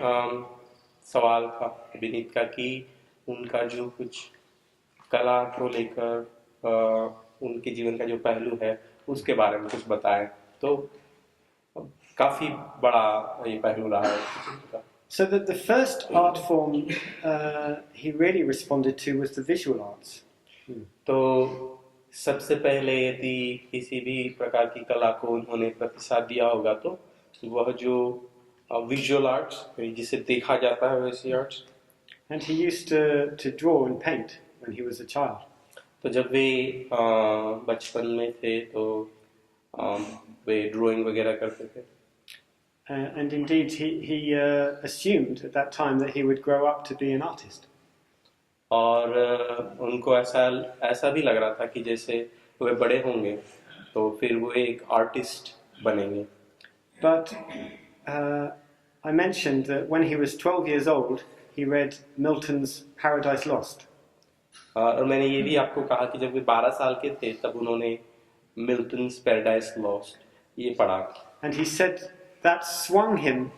सवाल था विनीत का कि उनका जो कुछ कला को लेकर उनके जीवन का जो पहलू है उसके बारे में कुछ बताएं, तो काफी बड़ा ये पहलू रहा है। So that the first art form he really responded to was the visual arts. तो सबसे पहले यदि किसी भी प्रकार की कला को उन्होंने प्रतिसाद दिया होगा तो वह जो विजुअल आर्ट्स, जिसे देखा जाता है वैसी arts. And he used to draw and paint when he was a child. तो जब वे बचपन में थे तो वे ड्राइंग वगैरह करते थे। And indeed he assumed at that time that he would grow up to be an artist. और उनको ऐसा भी लग रहा था कि जैसे वे बड़े होंगे तो फिर वो एक आर्टिस्ट बनेंगे। But I mentioned that when he was 12 years old, he read Milton's Paradise Lost. और मैंने ये भी आपको कहा कि जब वे 12 साल के थे तब उन्होंने Milton's Paradise Lost ये पढ़ा। And he said that swung him,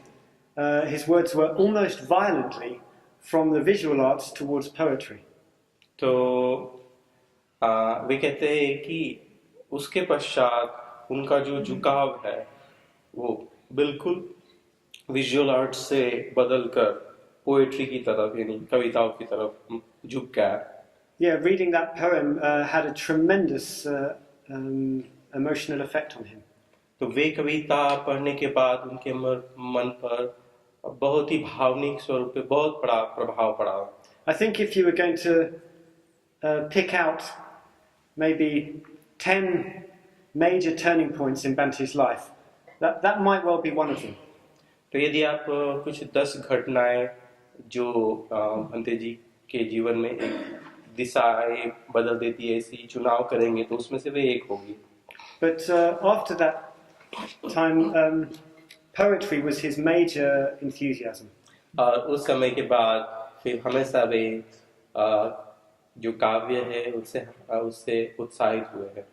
his words were almost violently from the visual arts towards poetry. तो वे कहते हैं कि उसके पश्चात उनका जो झुकाव है वो बिल्कुल विजुअल आर्ट से बदलकर पोएट्री की तरफ यानी कविताओं की तरफ झुक गया। Yeah, reading that poem had a tremendous emotional effect on him. तो वे कविता पढ़ने के बाद उनके मन पर बहुत ही भावनिक स्वरूप पे बहुत बड़ा प्रभाव पड़ा। I think if you were going to pick out maybe 10 major turning points in Bante's life, that might well be one of them. तो यदि आप कुछ 10 घटनाएं जो बंते जी के जीवन में एक दिशाएं बदल देती है ऐसी चुनाव करेंगे तो उसमें से वे एक होगी। But after that time, poetry was his major enthusiasm. और उस समय के बाद फिर हमेशा वे जो काव्य है उससे उत्साहित हुए हैं।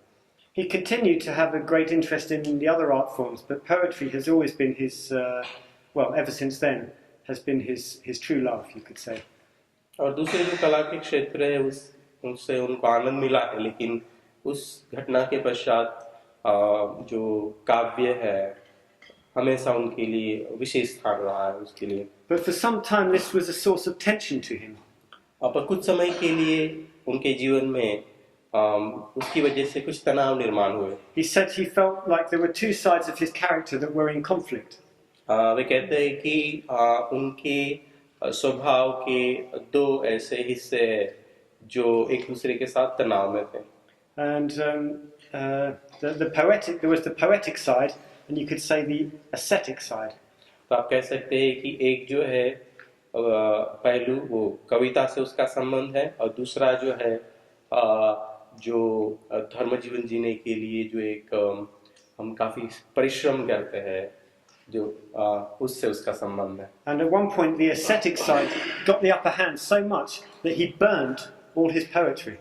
He continued to have a great interest in the other art forms, but poetry has always been his, well, ever since then, has been his true love, you could say. और दूसरे जो कला के क्षेत्र है उससे उनको आनंद मिला है, लेकिन उस घटना के पश्चात जो काव्य है हमेशा उनके लिए विशेष स्थान रहा है उसके लिए। But for some time this was a source of tension to him. पर कुछ समय के लिए उनके जीवन में उसकी वजह से कुछ तनाव निर्माण हुए। He said he felt like there were two sides of his character that were in conflict. वे कहते हैं कि उनके स्वभाव के दो ऐसे हिस्से जो एक दूसरे के साथ तनाव में थे। And there was the poetic side, and you could say the ascetic side. तो आप कह सकते हैं कि एक जो है पहलू वो कविता से उसका संबंध है और दूसरा जो है जो धर्म जीवन जीने के लिए जो एक हम काफी परिश्रम करते हैं जो उससे उसका संबंध है। And at one point the ascetic side got the upper hand so much that he burned all his poetry.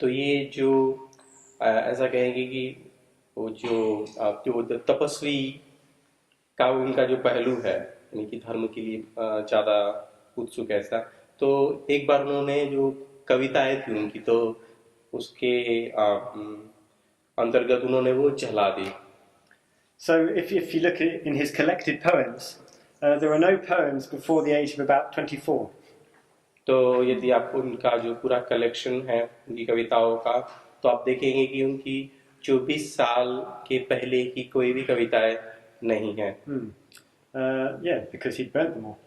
तो ये जो ऐसा कहेंगे कि वो जो तपस्वी का उनका जो पहलू है यानी कि धर्म के लिए ज्यादा उत्सुक ऐसा, तो एक बार उन्होंने जो कविताएं थी उनकी तो उसके अंतर्गत उन्होंने वो जला दी। So if you look at in his collected poems, there are no poems before the age of about 24. तो यदि आप उनका जो पूरा कलेक्शन है उनकी कविताओं का तो आप देखेंगे कि उनकी 24 साल के पहले की कोई भी कविताएं नहीं है। Yeah, because he burnt them all.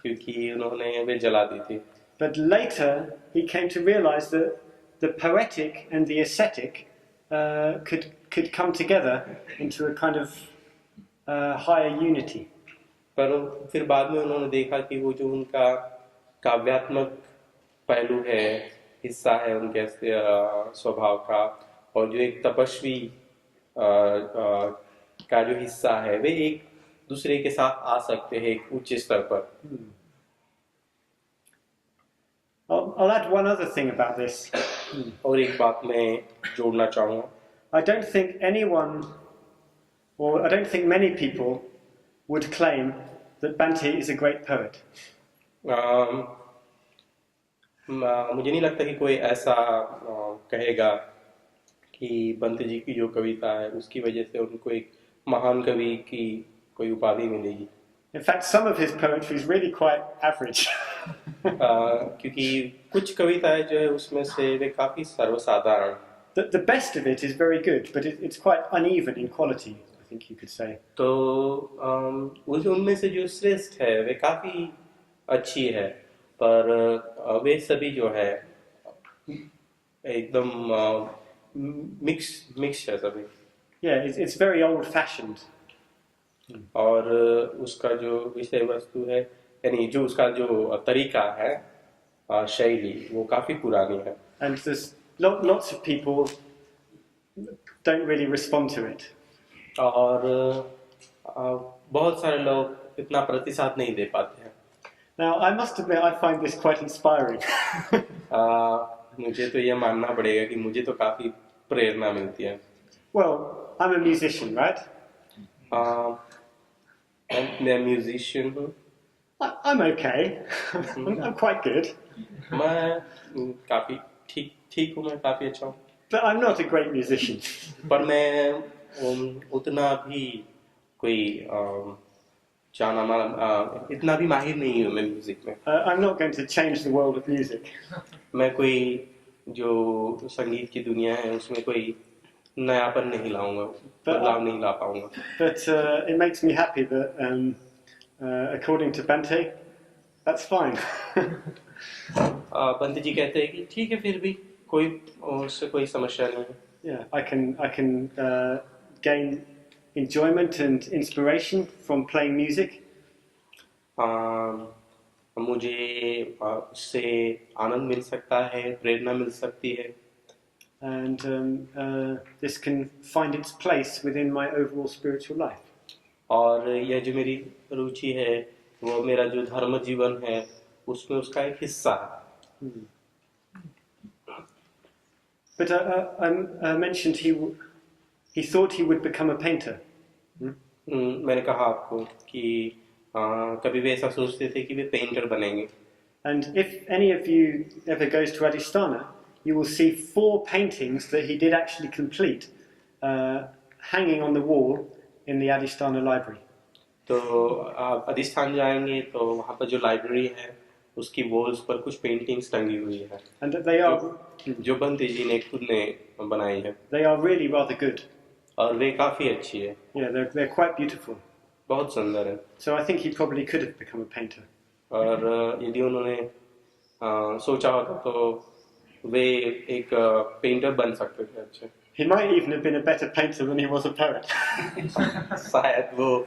क्योंकि उन्होंने वे जला दी थी। But later he came to realize that the poetic and the ascetic could come together into a kind of higher unity. पर फिर बाद में उन्होंने देखा कि वो जो उनका काव्यात्मक पहलू है हिस्सा है उनके स्वभाव का और जो एक तपस्वी का जो हिस्सा है वे एक दूसरे के साथ आ सकते हैं एक उच्च स्तर पर। I'll add one other thing about this. और एक बात मैं जोड़ना चाहूँगा। I don't think anyone, or I don't think many people, would claim that Bhante is a great poet. मुझे नहीं लगता कि कोई ऐसा कहेगा कि बंत जी की जो कविता है उसकी वजह से उनको एक महान कवि की कोई उपाधि मिलेगी. In fact, some of his poetry is really quite average. क्योंकि कुछ कविताएं जो है उसमें से वे काफी सर्वसाधारण. The best of it is very good, but it's quite uneven in quality, I think you could say. तो उनमें से जो श्रेष्ठ है वे काफी अच्छी है, पर वे सभी जो है एकदम मिक्स है सभी. Yeah, it's very old-fashioned. और उसका जो विषय वस्तु है, यानी जो उसका जो तरीका है, शैली, वो काफी पुरानी है. And there's lots of people don't really respond to it. और बहुत सारे लोग इतना प्रतिसाद नहीं दे पाते हैं. Now, I must admit, I find this quite inspiring. मुझे तो ये मानना पड़ेगा कि मुझे तो काफी प्रेरणा मिलती है. Well, I'm a musician, right? मैं म्यूजिशियन हूँ. I'm okay. I'm quite good. मैं काफी ठीक हूँ, मैं काफी अच्छा हूँ. But I'm not a great musician. पर मैं उतना भी कोई इतना भी माहिर नहीं हूँ मैं म्यूजिक में. I'm not going to change the world of music. मैं कोई जो संगीत की दुनिया है उसमें कोई नयापन नहीं लाऊंगा, बदलाव नहीं ला पाऊंगा. But it makes me happy that according to Bhante, that's fine. Pant ji कहते हैं कि ठीक है, फिर भी उससे कोई समस्या नहीं है. Yeah, I can gain enjoyment and inspiration from playing music. मुझे उससे आनंद मिल सकता है, प्रेरणा मिल सकती है. And this can find its place within my overall spiritual life. और यह जो मेरी रुचि है वो मेरा जो धर्म जीवन है उसमें उसका एक हिस्सा है. But I mentioned he thought he would become a painter. मैंने कहा आपको कि कभी वे ऐसा सोचते थे कि वे पेंटर बनेंगे. And if any of you ever goes to Adhisthana, you will see 4 paintings that he did actually complete hanging on the wall in the Adhisthana library. तो आप अधिष्ठान जाएंगे तो वहाँ पर जो लाइब्रेरी है उसकी वॉल्स पर कुछ पेंटिंग्स टंगी हुई है. And they are जो बंते जी ने खुद ने बनाई है. They are really rather good. और वे काफी अच्छी है. Yeah, they're quite beautiful. बहुत सुंदर है. So I think he probably could have become a painter. और यदि उन्होंने सोचा होता तो वे एक पेंटर बन सकते थे. अच्छे. He might even have been a better painter than he was a poet. शायद वो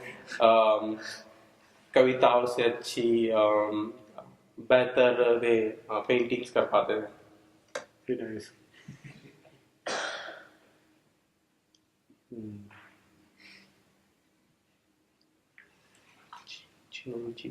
कविताओं से अच्छी बेहतर वे पेंटिंग्स कर पाते थे. Who knows? जी.